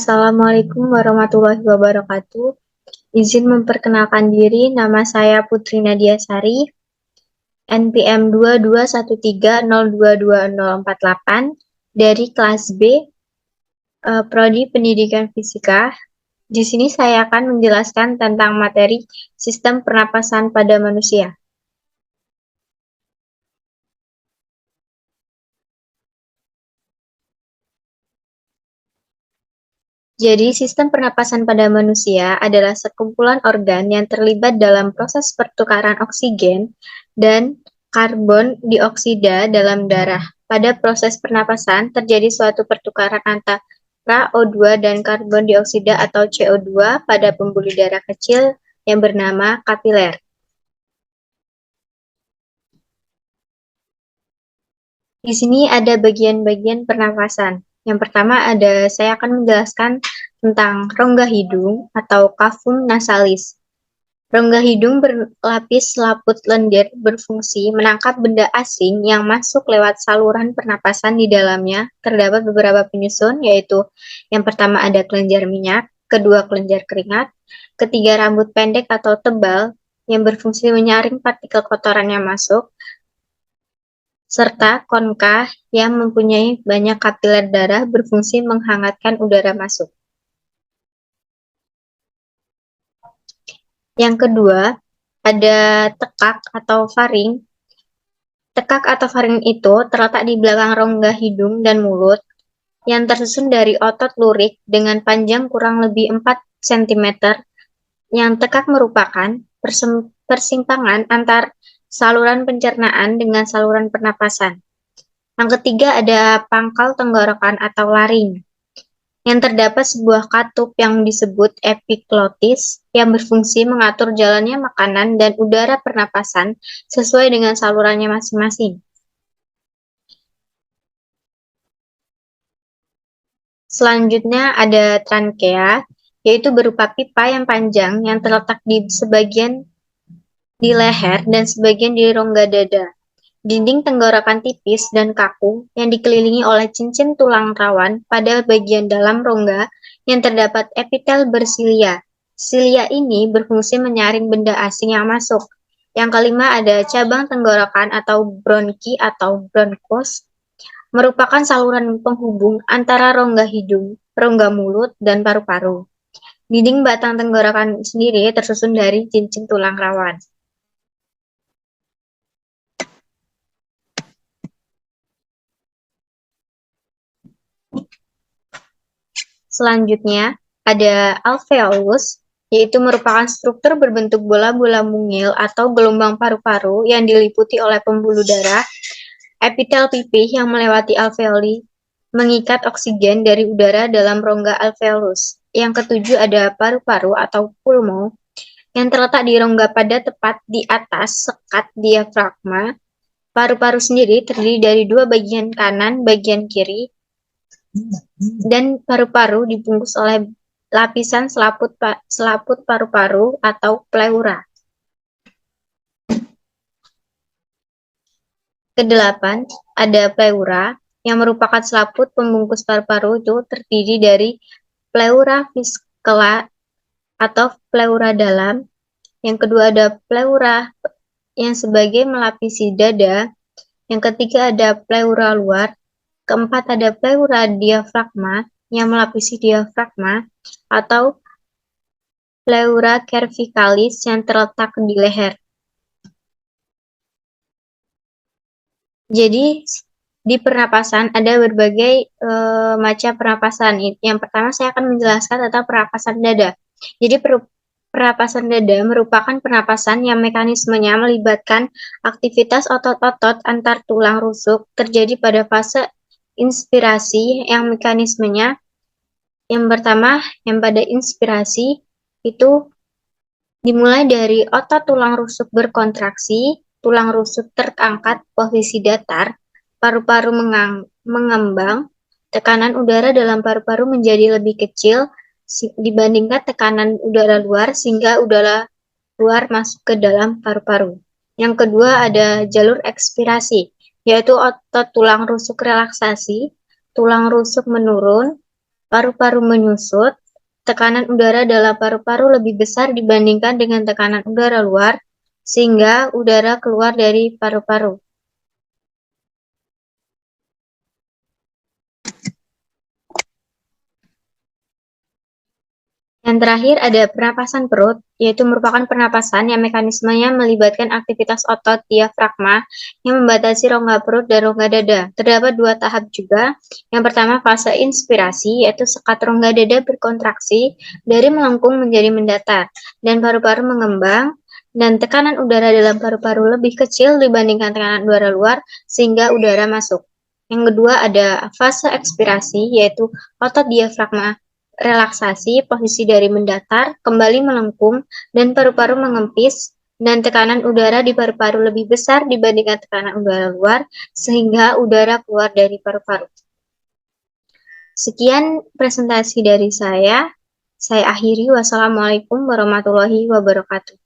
Assalamualaikum warahmatullahi wabarakatuh. Izin memperkenalkan diri, nama saya Putri Nadia Sari, NPM 2213022048 dari kelas B, Prodi Pendidikan Fisika. Di sini saya akan menjelaskan tentang materi sistem pernapasan pada manusia. Jadi, sistem pernapasan pada manusia adalah sekumpulan organ yang terlibat dalam proses pertukaran oksigen dan karbon dioksida dalam darah. Pada proses pernapasan, terjadi suatu pertukaran antara O2 dan karbon dioksida atau CO2 pada pembuluh darah kecil yang bernama kapiler. Di sini ada bagian-bagian pernapasan. Yang pertama saya akan menjelaskan tentang rongga hidung atau cavum nasalis. Rongga hidung berlapis selaput lendir berfungsi menangkap benda asing yang masuk lewat saluran pernapasan di dalamnya. Terdapat beberapa penyusun, yaitu yang pertama ada kelenjar minyak, kedua kelenjar keringat, ketiga rambut pendek atau tebal yang berfungsi menyaring partikel kotoran yang masuk, serta konka yang mempunyai banyak kapiler darah berfungsi menghangatkan udara masuk. Yang kedua, ada tekak atau faring. Tekak atau faring itu terletak di belakang rongga hidung dan mulut yang tersusun dari otot lurik dengan panjang kurang lebih 4 cm. Yang tekak merupakan persimpangan antar saluran pencernaan dengan saluran pernapasan. Yang ketiga ada pangkal tenggorokan atau laring, yang terdapat sebuah katup yang disebut epiglotis yang berfungsi mengatur jalannya makanan dan udara pernapasan sesuai dengan salurannya masing-masing. Selanjutnya ada trankea, yaitu berupa pipa yang panjang yang terletak di sebagian di leher dan sebagian di rongga dada. Dinding tenggorokan tipis dan kaku yang dikelilingi oleh cincin tulang rawan pada bagian dalam rongga yang terdapat epitel bersilia. Silia ini berfungsi menyaring benda asing yang masuk. Yang kelima ada cabang tenggorokan atau bronki atau bronchus, merupakan saluran penghubung antara rongga hidung, rongga mulut, dan paru-paru. Dinding batang tenggorokan sendiri tersusun dari cincin tulang rawan. Selanjutnya, ada alveolus, yaitu merupakan struktur berbentuk bola-bola mungil atau gelombang paru-paru yang diliputi oleh pembuluh darah. Epitel pipih yang melewati alveoli mengikat oksigen dari udara dalam rongga alveolus. Yang ketujuh ada paru-paru atau pulmo, yang terletak di rongga pada tepat di atas sekat diafragma. Paru-paru sendiri terdiri dari dua bagian kanan, bagian kiri, dan paru-paru dibungkus oleh lapisan selaput paru-paru atau pleura. Kedelapan, ada pleura, yang merupakan selaput pembungkus paru-paru itu terdiri dari pleura viscera atau pleura dalam. Yang kedua ada pleura yang sebagai melapisi dada. Yang ketiga ada pleura luar. Keempat ada pleura diafragma yang melapisi diafragma atau pleura cervicalis yang terletak di leher. Jadi di pernapasan ada berbagai macam pernapasan. Yang pertama saya akan menjelaskan tentang pernapasan dada. Jadi pernapasan dada merupakan pernapasan yang mekanismenya melibatkan aktivitas otot-otot antar tulang rusuk terjadi pada fase inspirasi yang mekanismenya yang pertama yang pada inspirasi itu dimulai dari otot tulang rusuk berkontraksi, tulang rusuk terangkat posisi datar, paru-paru mengembang, tekanan udara dalam paru-paru menjadi lebih kecil dibandingkan tekanan udara luar sehingga udara luar masuk ke dalam paru-paru. Yang kedua ada jalur ekspirasi, yaitu otot tulang rusuk relaksasi, tulang rusuk menurun, Paru-paru menyusut, tekanan udara dalam paru-paru lebih besar dibandingkan dengan tekanan udara luar, sehingga udara keluar dari paru-paru. Yang terakhir ada pernapasan perut, yaitu merupakan pernapasan yang mekanismenya melibatkan aktivitas otot diafragma yang membatasi rongga perut dan rongga dada. Terdapat dua tahap juga. Yang pertama fase inspirasi, yaitu sekat rongga dada berkontraksi dari melengkung menjadi mendatar, dan paru-paru mengembang, dan tekanan udara dalam paru-paru lebih kecil dibandingkan tekanan udara luar, sehingga udara masuk. Yang kedua ada fase ekspirasi, yaitu otot diafragma relaksasi, posisi dari mendatar, kembali melengkung, dan paru-paru mengempis, dan tekanan udara di paru-paru lebih besar dibandingkan tekanan udara luar, sehingga udara keluar dari paru-paru. Sekian presentasi dari saya. Saya akhiri. Wassalamualaikum warahmatullahi wabarakatuh.